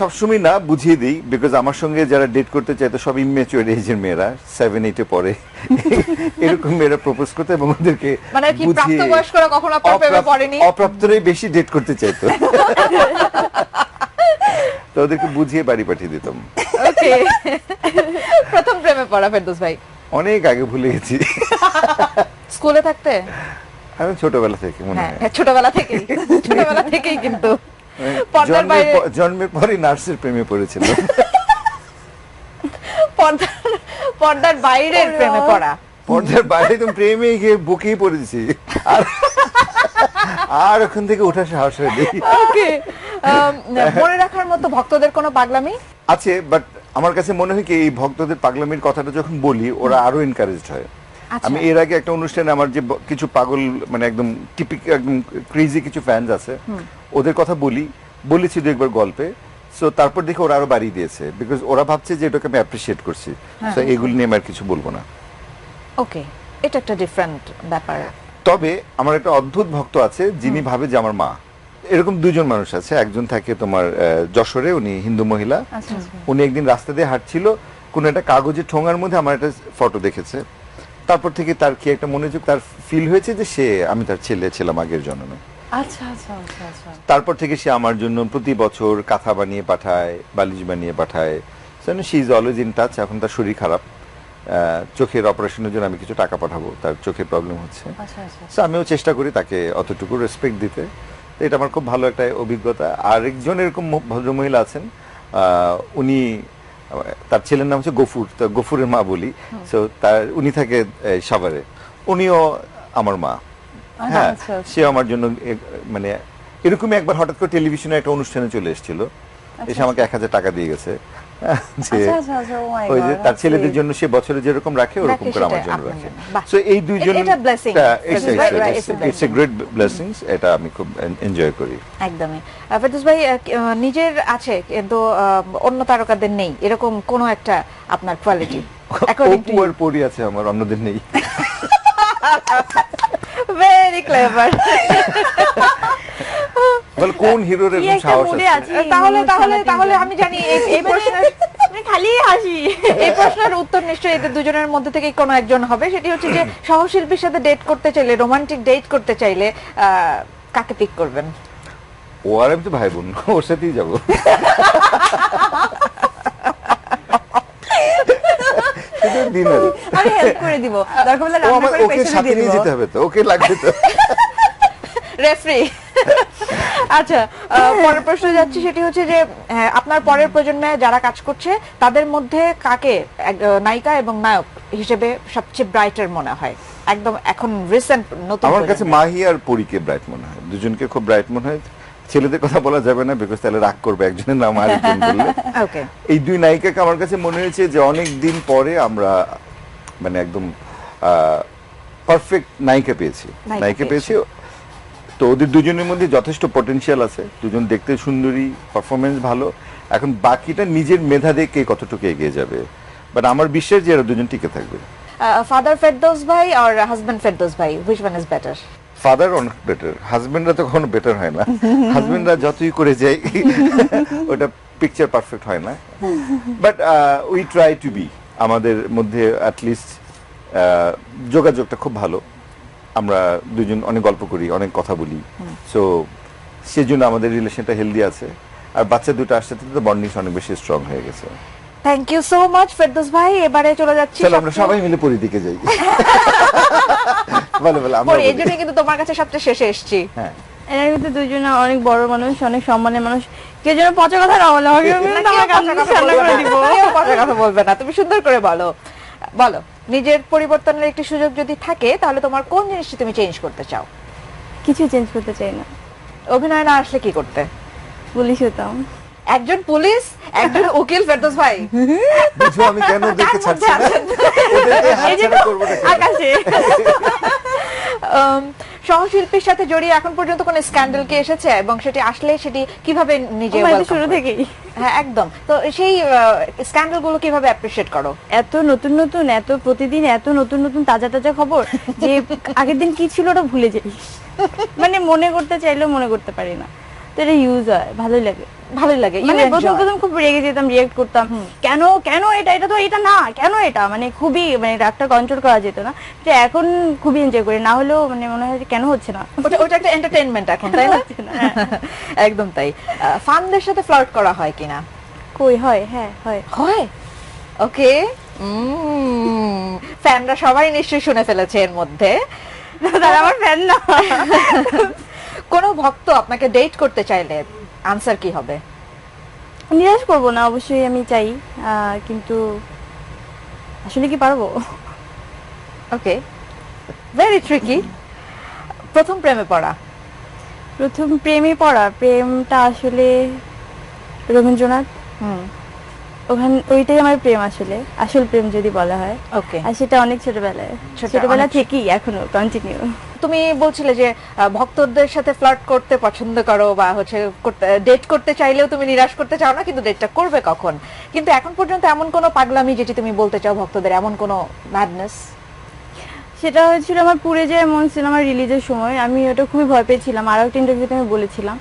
সবসময় না, বুঝিয়ে দিই, বিকজ আমার সঙ্গে যারা ডেট করতে চাইতো সব ইমেচিওর এজের মেয়েরা, 7-8 পরে এরকম মেয়েরা প্রপোজ করতো এবং ওদেরকে মানে কি বুঝিয়ে প্রাপ্তবয়স্করা কখনো আপনার প্রেমে পড়েনি? অপ্রাপ্তরাই বেশি ডেট করতে চাইতো, তো ওদেরকে বুঝিয়ে বাড়ি পাঠিয়ে দিতাম। ওকে। প্রথম প্রেমে পড়া ফেরদৌস ভাই অনেক আগে ভুলে গেছি, স্কুলে থাকতে? আমি ছোটবেলা থেকে মনে হ্যাঁ, হয়। ছোটবেলা থেকেই কিন্তু পর্দার বাইরে, জন্মের পরই নার্সের প্রেমে পড়েছিল। পর্দার বাইরের প্রেমে পড়া। পর্দার বাইরে তো প্রেমে গিয়ে বুকেই পড়েছি, আর ওখান থেকে ওঠার সাহস হয়নি। ওকে। মনে রাখার মতো ভক্তদের কোনো পাগলামি আছে, বাট আমার কাছে মনে হয় কি এই ভক্তদের পাগলামির কথাটা যখন বলি ওরা আরো এনকারেজড হয়। আচ্ছা। আমি এর আগে একটা অনুষ্ঠানে আমার যে কিছু পাগল মানে একদম টিপিক্যাল একদম ক্রেজি কিছু ফ্যানস আছে, ওদের কথা বলেছি দু একবার গল্পে, সো তারপর দেখে ওরা আরো বাড়িয়ে দিয়েছে, বিকজ ওরা ভাবছে যে এটাকে আমি অ্যাপ্রিশিয়েট করছি, সো এগুলি নিয়ে আমি আর কিছু বলবো না। ওকে, এটা একটা ডিফারেন্ট ব্যাপার। তবে আমার একটা অদ্ভুত ভক্ত আছে যিনি ভাবে যে আমার মা। এরকম দুজন মানুষ আছে, একজন থাকে তোমার যশোরে, উনি হিন্দু মহিলা, উনি একদিন রাস্তা দিয়ে হাঁটছিল, কোন একটা কাগজের ঠোঙার মধ্যে আমার একটা ফটো দেখেছে, তারপর থেকে তার কি একটা মনোযোগ, তার ফিল হয়েছে যে আমি তার ছেলে ছিলাম আগের জন্মে। আচ্ছা আচ্ছা আচ্ছা আচ্ছা। তারপর থেকে সে আমার জন্য প্রতি বছর কাঁথা বানিয়ে পাঠায়, বালিশ বানিয়ে পাঠায়, she is always in touch. এখন তার শরীর খারাপ, চোখের অপারেশনের জন্য আমি কিছু টাকা পাঠাবো, তার চোখের প্রবলেম হচ্ছে, আচ্ছা আচ্ছা। সো আমিও চেষ্টা করি তাকে অতটুকু রেসপেক্ট দিতে। তো এটা আমার খুব ভালো একটা অভিজ্ঞতা। আরেকজন এরকম ভদ্রমহিলা আছেন, উনি, তার ছেলের নাম হচ্ছে গফুর, তো গফুরের মা বলি, সো উনি থাকে সাভারে, উনিও আমার মা। হ্যাঁ, আচ্ছা, আচ্ছা। সে আমার জন্য মানে এরকমই একবার হঠাৎ করে টেলিভিশনে একটা অনুষ্ঠানে চলে এসেছিল, এসে আমাকে 1000 টাকা দিয়ে গেছে, যে আচ্ছা আচ্ছা আচ্ছা, oh my ওই যে God, তার that's ছেলেদের sweet. জন্য সে বছরে যেরকম রাখে ওরকম করে আমার সেটাই জন্য আপনার রাখে। জন্য। বাহ। সো এই দুইজন, এটা blessing. It's a great blessings, এটা আমি খুব এনজয় করি। একদমই। ফেরদৌস ভাই, নিজের আছে কিন্তু অন্য তারকাদের নেই, এরকম কোন একটা আপনার কোয়ালিটি? অপু আর পরি আছে আমার, অন্যদের নেই। Very clever. বল কোন হিরোর কি এরকম একটা সাহস mood এ আছে? আছি। তাহলে আমি জানি এই প্রশ্নের আমি খালি হাসি। এই প্রশ্নের উত্তর নিশ্চয়ই এদের দুজনের মধ্যে থেকেই কোনো একজন হবে। সেটি হচ্ছে যে সহশিল্পীর সাথে ডেট করতে চাইলে, রোমান্টিক ডেট করতে চাইলে কাকে পিক করবেন? ও আর আমি তো ভাই বোন, ওর সাথেই যাবো। শুধু dinner। আমি হেল্প করে দিব, দরকার হলে ও রান্না আমার, করে ওকে পেছনে সাথে দিয়ে নিয়ে দিব। যেতে হবে তো, ওকে লাগবে তো। রেফারি। আচ্ছা, পরের প্রশ্নে যাচ্ছি। সেটি হচ্ছে যে আপনার পরের প্রজন্মে যারা কাজ করছে তাদের মধ্যে কাকে নায়িকা এবং নায়ক হিসেবে সবচেয়ে ব্রাইটার মনে হয়? একদম এখন রিসেন্ট নতুন আমার কাছে প্রজন্মে। মাহি আর পরীকে ব্রাইট মনে হয়, দুজনকে খুব ব্রাইট মনে হয়। ছেলেদের কথা বলা যাবে না, বিকজ তাহলে রাগ করবে একজনের নাম আরেকজন বললে। ওকে, এই দুই নায়িকাকে আমার কাছে মনে হয়েছে যে অনেক দিন পরে আমরা মানে একদম পারফেক্ট নায়িকা পেয়েছি। তো ওদের দুজনের মধ্যে যথেষ্ট পটেনশিয়াল আছে, দুজন দেখতে সুন্দরী, পারফরমেন্স ভালো। এখন বাকিটা নিজের মেধা দেখে কতটুকু এগিয়ে যাবে, বাট আমার বিশ্বাস যে এরা দুজন টিকে থাকবে। ফাদার ফেরদৌস ভাই আর হাজবেন্ড ফেরদৌস ভাই, which one is better? Father অনেক বেটার, হাজবেন্ডরা তো কখনো বেটার হয় না। হাজবেন্ডরা যতই করে যায় ওটা পিকচার পারফেক্ট হয় না, but we try to be, আমাদের মধ্যে অ্যাটলিস্ট যোগাযোগটা খুব ভালো। আমরা দুজন অনেক গল্প করি, অনেক কথা বলি, সো সেজন্য আমাদের রিলেশনটা হেলদি আছে। আর বাচ্চা দুটো আসতে তো বন্ডিং অনেক বেশি স্ট্রং হয়ে গেছে। Thank you so much Ferdous ভাই। এবারে চলে যাচ্ছি, চলো আমরা সবাই মিলে পরি দিকে যাই। বলো বলো, আমরা এই জন্য কিন্তু তোমার কাছে সবচেয়ে শেষে এসেছি। হ্যাঁ, এরা কিন্তু দুজনে অনেক বড় মানুষ, অনেক সম্মানের মানুষ। কে যেন পচা কথা না বলে, আমাকে কিন্তু আমার কান দিয়ে সামনে করে দিব। কেউ পচা কথা বলবে না, তুমি সুন্দর করে বলো। বলো, নিজের পরিবর্তনের একটি সুযোগ যদি থাকে তাহলে তোমার কোন জিনিসটি তুমি চেঞ্জ করতে চাও? কিছু চেঞ্জ করতে চাই না। অভিনয় না আসলে কি করতে? পুলিশ হতাম। একজন পুলিশ, একজন উকিল, ফেরদৌস ভাই বুঝো আমি কেন দেখে ছাড়ছি না, ওদেরকে হাতছাড়া করবো না কেন? আকাশে সহশিল্পীর সাথে জড়িয়ে এখন পর্যন্ত কোন স্ক্যান্ডাল কি এসেছে, এবং সেটি আসলে সেটি কিভাবে নিজে শুরু থেকেই। হ্যাঁ একদম। তো সেই স্ক্যান্ডাল গুলো কিভাবে অ্যাপ্রিশিয়েট করো? এত নতুন নতুন, এত প্রতিদিন এত নতুন নতুন তাজা তাজা খবর যে আগের দিন কি ছিল ওটা ভুলে যাই, মানে মনে করতে চাইলেও মনে করতে পারি না। তো এটা ইউজ হয়, ভালোই লাগে। ভালোই লাগে, মানে প্রথম খুব রেগে যেতাম, রিয়েক্ট করতাম, কেন কেন এটা তো এটা না, কেন এটা, মানে খুবই, মানে রাগটা কন্ট্রোল করা যেত না। তো এখন খুবই এনজয় করি, না হলেও মানে মনে হয় যে কেন হচ্ছে না। ওটা একটা এন্টারটেইনমেন্ট এখন, তাই না? একদম তাই। ফানদের সাথে ফ্লার্ট করা হয় কিনা? কই হয়, হ্যাঁ হয়। হয়, ওকে। ফ্যানরা সবাই নিশ্চয়ই শুনে ফেলেছে এর মধ্যে। তারা আমার ফ্যান না। কোনো ভক্ত আপনাকে ডেট করতে চাইলে আনসার কি হবে? নিরাশ করবো না, অবশ্যই আমি চাই, কিন্তু আসলে কি পারবো? ওকে, ভেরি ট্রিকি। প্রথম প্রেমে পড়া? প্রথম প্রেমে পড়া, প্রেমটা আসলে রবীন্দ্রনাথ, ওইটাই আমার প্রেম আসলে, আসল প্রেম যদি বলা হয়। ওকে, আর সেটা অনেক ছোটবেলা থেকেই এখনো কন্টিনিউ। তুমি বলছিলে যে ভক্তদের সাথে ফ্লার্ট করতে পছন্দ করো, বা হচ্ছে ডেট করতে চাইলেও তুমি নিরাশ করতে চাও না, কিন্তু ডেটটা করবে কখন? কিন্তু এখন পর্যন্ত এমন কোনো পাগলামি যেটি তুমি বলতে চাও ভক্তদের, এমন কোনো ম্যাডনেস? সেটা হয়েছিল আমার পুড়ে যায় মন সিনেমা রিলিজের সময়। আমি ওটা খুবই ভয় পেয়েছিলাম। আরও একটা ইন্টারভিউতে আমি বলেছিলাম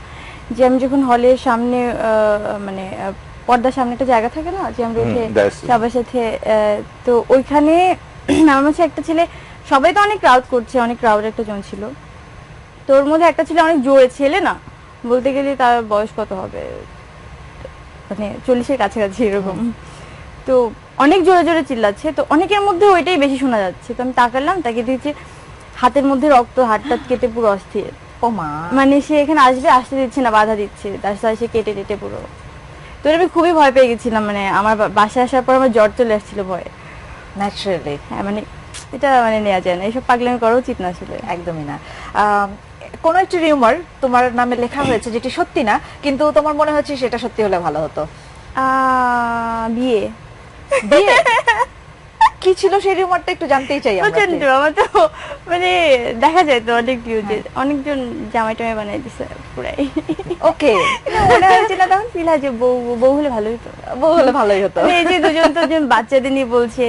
যে আমি যখন হলের সামনে, মানে পর্দার সামনে একটা জায়গা থাকে না, যে আমরা উঠে সবার সাথে, তো ওইখানে আমার মাঝে একটা ছেলে, সবাই তো অনেক ক্রাউড করছে, অনেক ক্রাউড একটা জন ছিল, তো ওর মধ্যে একটা ছেলে অনেক জোরে, ছেলে না বলতে গেলে তার বয়স কত হবে, মানে 40-এর কাছাকাছি এরকম, তো অনেক জোরে জোরে চিল্লাচ্ছে। তো অনেকের মধ্যে ওইটাই বেশি শোনা যাচ্ছে। তো আমি তাকালাম, তাকে দিয়েছি, হাতের মধ্যে রক্ত, হাতটা কেটে পুরো অস্থির। ও মা, মানে সে এখানে আসতে দিচ্ছে না, বাধা দিচ্ছে, তার সাথে সে কেটে কেটে পুরো। তো আমি খুবই ভয় পেয়ে গেছিলাম, মানে আমার বাসায় আসার পর আমার জ্বর চলে আসছিল ভয়ে। ন্যাচারালি। হ্যাঁ, মানে এটা মানে নেওয়া যায় না, এইসব পাগলামি করা উচিত না আসলে। একদমই না। কোন একটি রিউমার তোমার নামে লেখা হয়েছে যেটি সত্যি না, কিন্তু তোমার মনে হচ্ছে সেটা সত্যি হলে ভালো হতো? বিয়ে। বিয়ে কি ছিল সেই রিউমারটা, একটু জানতেই চাই আমরা। প্রচন্ড, আমার তো মানে দেখা যায় তো অনেক ভিউজে, অনেকজন জামাই টামাই বানাই দিছে পুরাই। ওকে, মনে হয়েছিল তখন ফিল হয় যে বউ হলে ভালোই হতো, বউ হলে ভালোই হতো। এই যে দুজন বাচ্চাদের নিয়ে বলছে,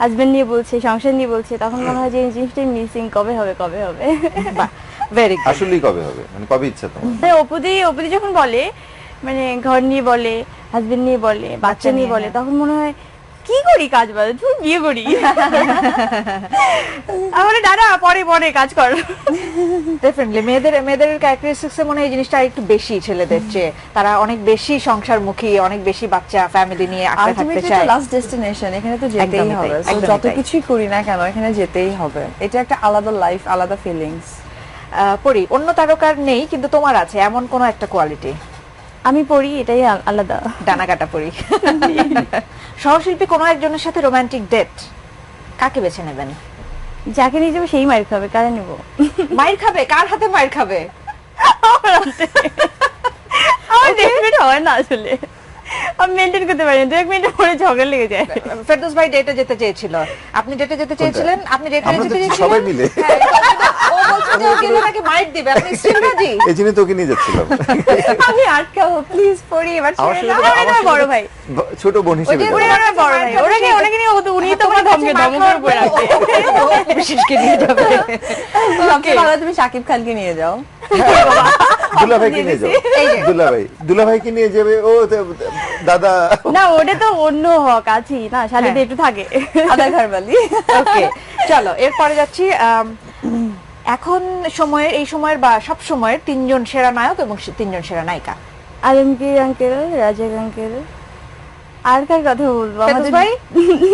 হাজবেন্ড নিয়ে বলছে, সংসার নিয়ে বলছে, তখন মনে হয় যে এই জিনিসটাই মিসিং, কবে হবে কবে হবে। Very good. আসলেই কবে হবে, মানে কবে ইচ্ছা তোমার? অপুদি যখন বলে, মানে ঘর নিয়ে বলে, হাজবেন্ড নিয়ে বলে, বাচ্চা নিয়ে বলে, তখন মনে হয় কি করি কাজ বাজ, তুই বিয়ে করি। আমার দাদা পরে পরে কাজ কর। ডেফিনেটলি মেয়েদের ক্যারেক্টারিস্টিক্সে মনে হয় এই জিনিসটা একটু বেশি ছেলেদের চেয়ে। তারা অনেক বেশি সংসারমুখী, অনেক বেশি বাচ্চা ফ্যামিলি নিয়ে আঁকড়ে থাকতে চায়। লাস্ট ডেস্টিনেশন, এখানে তো যেতেই হবে, যত কিছুই করি না কেন এখানে যেতেই হবে। এটা একটা আলাদা লাইফ, আলাদা ফিলিংস। পরি, অন্য তারকার নেই কিন্তু তোমার আছে এমন কোন একটা কোয়ালিটি? আমি পড়ি, এটাই আলাদা, ডানা কাটা পরি। সহশিল্পী কোনো একজনের সাথে রোমান্টিক ডেট, কাকে বেছে নেবেন? যাকে নিয়ে যাবো সেই মায়ের খাবে, কারে নেবো? মায়ের খাবে? কার হাতে মায়ের খাবে? আমার 1 মিনিট হয় না আসলে, আমি মেনটেন করতে পারি না, 2 মিনিটের পরে ঝগড়া লেগে যায়। ফেরদৌস ভাই ডেটে যেতে চেয়েছিল, আপনি ডেটে যেতে চেয়েছিলেন, আপনি ডেটে আমরা যেতে তো চেয়েছিলেন সবাই মিলে। হ্যাঁ, ও বলছে যে ও গেলে নাকি মাইট দিবে, আপনি স্টিল রাজি? এই জন্য তোকে নিয়ে যাচ্ছিলাম। আমি আটকাবো প্লিজ, পড়ি এবার আমার ছেড়ে সাথে দাও। তো- আমার আমার বড় সাথে ভাই। ছোট বোন হিসেবে ওই যে যাবে। ওরা বড় ভাই, ওনাকে নিয়ে উনি তোমার ধমকে উপরে রাখবে। বিশেষকে নিয়ে যাবে। সবচেয়ে ভালো তুমি শাকিব খানকে নিয়ে যাও। দুলাভাইকে নিয়ে যাও। দুলাভাইকে নিয়ে যাবে ও দাদা। না ওটা তো অন্য হক আছি না, শালিতে একটু থাকে। আদা ঘরবালি। ওকে, চলো এরপরে যাচ্ছি। এখন সময়ের, এই সময়ের বা সব সময়ের 3 জন সেরা নায়ক এবং 3 জন সেরা নায়িকা। আলমগীর আঙ্কেল, রাজাক আঙ্কেল, আর কার কথা বলবো?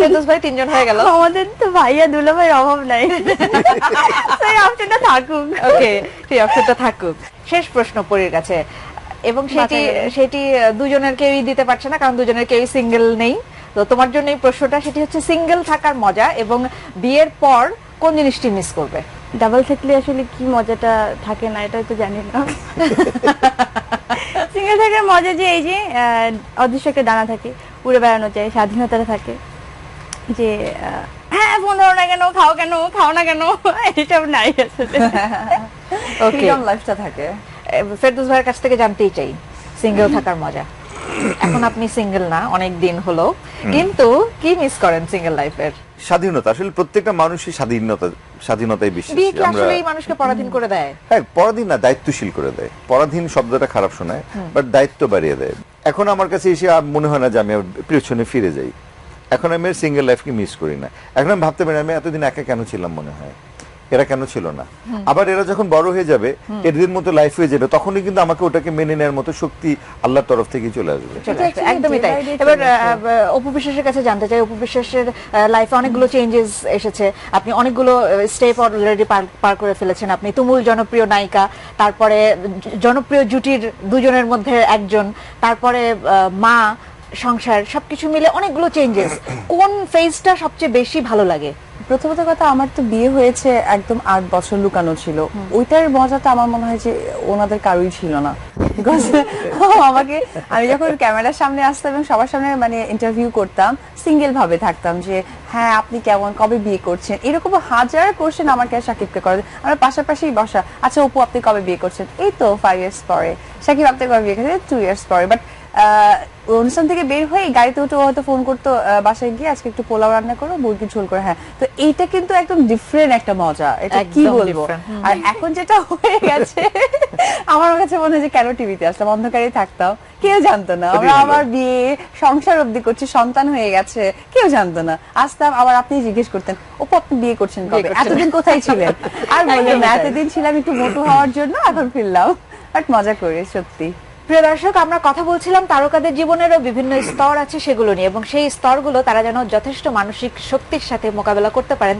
ফেরদৌস ভাই 3 জন হয়ে গেল। আমাদের তো ভাইয়া দুলাভাইয়ের অভাব নাই, সেই অপশনটা থাকুক। ওকে, সেই অপশনটা থাকুক। শেষ প্রশ্ন পরীর কাছে, এবং সেটি দুজনের কেউই দিতে পারছে না, কারণ দুজনের কেউই সিঙ্গেল নেই। তো তোমার জন্য এই প্রশ্নটা, সেটি হচ্ছে সিঙ্গেল থাকার মজা এবং বিয়ের পর কোন জিনিসটি মিস করবে? ডাবল থাকলে আসলে কি মজাটা থাকে না এটা তো জানি না। সিঙ্গেল থাকার মজা যে এই যে অদৃশ্য একটা ডানা থাকে, উড়ে বেড়ানো যায়, স্বাধীনতাটা থাকে, যে হ্যাঁ ফোন ধরো না কেন, খাও না কেন, এইসব নাই আসলে। ওকে, ফ্রিডম লাইফটা থাকে। ফেরদৌস ভাইয়ের কাছ থেকে জানতেই চাই সিঙ্গেল থাকার মজা। এখন আপনি সিঙ্গেল না, অনেক দিন হলো, কিন্তু কি মিস করেন সিঙ্গেল লাইফের? স্বাধীনতা, আসলে প্রত্যেকটা মানুষই স্বাধীনতায় বিশ্বাসী। বিয়ে কি আসলে এই মানুষকে পরাধীন করে দেয়? হ্যাঁ, পরাধীন না, দায়িত্বশীল করে দেয়। পরাধীন শব্দটা খারাপ শোনায়, বাট দায়িত্ব বাড়িয়ে দেয়। এখন আমার কাছে এসে আর মনে হয় না যে আমি পেছনে ফিরে যাই। এখন আমি সিঙ্গেল লাইফকে মিস করি না। এখন আমি ভাবতে পারি আমি এতদিন একা কেন ছিলাম, মনে হয় এরা কেন ছিল না। আবার এরা যখন বড় হয়ে যাবে, এদের মতো লাইফ হয়ে যাবে, তখনই কিন্তু আমাকে ওটাকে মেনে নেওয়ার মতো শক্তি আল্লাহর তরফ থেকে চলে আসবে। চলে আসবে, একদমই তাই। এবার অপু বিশ্বাসের কাছে জানতে চাই, অপু বিশ্বাসের লাইফে অনেকগুলো চেঞ্জেস এসেছে, আপনি অনেকগুলো স্টেপ অলরেডি পার করে ফেলেছেন। আপনি তুমুল জনপ্রিয় নায়িকা, তারপরে জনপ্রিয় জুটির দুজনের মধ্যে একজন, তারপরে মা, সংসার, সবকিছু মিলে অনেকগুলো চেঞ্জেস। কোন ফেজটা সবচেয়ে বেশি ভালো লাগে? প্রথমত কথা, আমার তো বিয়ে হয়েছে একদম 8 বছর লুকানো ছিল, ওইটার মজাটা আমার মনে হয় যে ওনাদের কারোই ছিল না। Because আমাকে, আমি যখন ক্যামেরার সামনে আসতাম এবং সবার সামনে মানে ইন্টারভিউ করতাম, সিঙ্গেল ভাবে থাকতাম যে হ্যাঁ আপনি কেমন, কবে বিয়ে করছেন, এরকম হাজার কোশ্চেন আমাকে সাকিবকে করে। আমরা পাশাপাশি বসা, আচ্ছা অপু আপনি কবে বিয়ে করছেন, এই তো 5 years পরে। সাকিব আপনি কবে বিয়ে করছেন, 2 years পরে। বাট অনুষ্ঠান থেকে বের হয়ে গাড়িতে উঠে হয়তো ফোন করতো, বাসায় গিয়ে আজকে একটু পোলাও রান্না করো, মুরগির ঝোল করে। হ্যাঁ, তো এইটা কিন্তু একদম ডিফারেন্ট একটা মজা, এটা কি একদম বলবো। different। আর এখন যেটা হয়ে গেছে, আমার কাছে মনে হয় যে কেন টিভিতে আসলাম, অন্ধকারেই থাকতাম, কেউ জানতো না। আমরা আবার বিয়ে সংসার অবধি করছি, সন্তান হয়ে গেছে, কেউ জানতো না। আসতাম আবার আপনি জিজ্ঞেস করতেন অপু আপনি বিয়ে করছেন কবে, এতদিন কোথায় ছিলেন? আর বললাম না, এতদিন ছিলাম একটু মোটু হওয়ার জন্য, এখন ফিরলাম। বাট মজা করি সত্যি। প্রিয় দর্শক, আমরা কথা বলছিলাম তারকাদের জীবনেরও বিভিন্ন স্তর আছে সেগুলো নিয়ে, এবং সেই স্তরগুলো তারা যেন যথেষ্ট মানসিক শক্তির সাথে মোকাবেলা করতে পারেন